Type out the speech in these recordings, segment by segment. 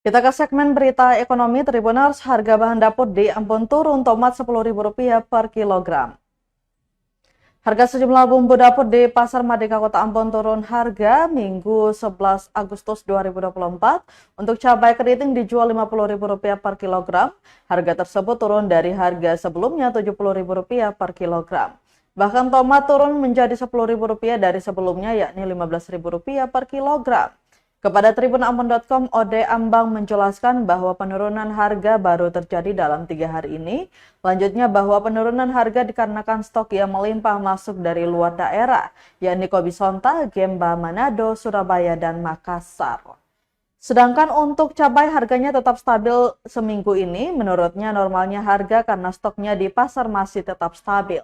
Kita ke segmen berita ekonomi. Tribuners, harga bahan dapur di Ambon turun, tomat Rp10.000 per kilogram. Harga sejumlah bumbu dapur di Pasar Merdeka Kota Ambon turun harga Minggu 11 Agustus 2024. Untuk cabai keriting dijual Rp50.000 per kilogram. Harga tersebut turun dari harga sebelumnya Rp70.000 per kilogram. Bahkan tomat turun menjadi Rp10.000 dari sebelumnya, yakni Rp15.000 per kilogram. Kepada tribunambon.com, Ode Ambang menjelaskan bahwa penurunan harga baru terjadi dalam 3 hari ini. Lanjutnya bahwa penurunan harga dikarenakan stok yang melimpah masuk dari luar daerah, yakni Kobi Sonta, Gemba, Manado, Surabaya, dan Makassar. Sedangkan untuk cabai harganya tetap stabil seminggu ini. Menurutnya normalnya harga karena stoknya di pasar masih tetap stabil.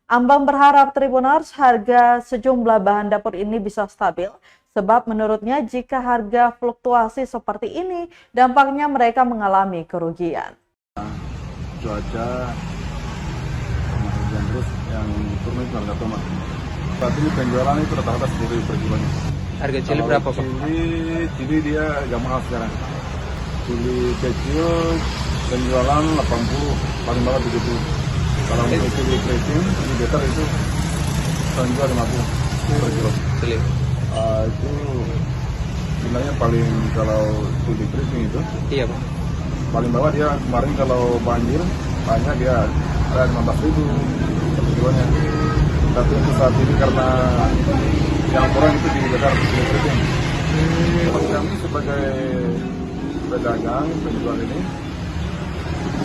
Ambang berharap Tribuners harga sejumlah bahan dapur ini bisa stabil. Sebab menurutnya jika harga fluktuasi seperti ini, dampaknya mereka mengalami kerugian. Cuaca sama hujan terus yang turun itu harga tomat. Saat ini penjualan itu rata-rata Rp10.000 per kilonya. Harga cili berapa, Pak? Cili dia agak mahal sekarang. Cili kecil penjualan 80, paling bawah 70. Kalau untuk cili keriting, cili besar itu penjual 50 per kilo. Cili. Itu jumlahnya paling kalau cili keriting itu. Iya, Pak. Paling bawah dia kemarin kalau banjir banyak dia ada 15.000 per kilonya. Tapi untuk saat ini karena yang kurang itu di besar cili keriting. Kami sebagai pedagang penjual ini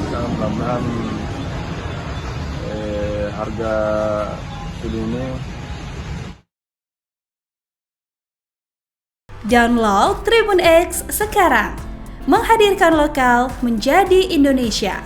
kita mudah-mudahan harga cili ini. Download Tribun X sekarang, menghadirkan lokal menjadi Indonesia.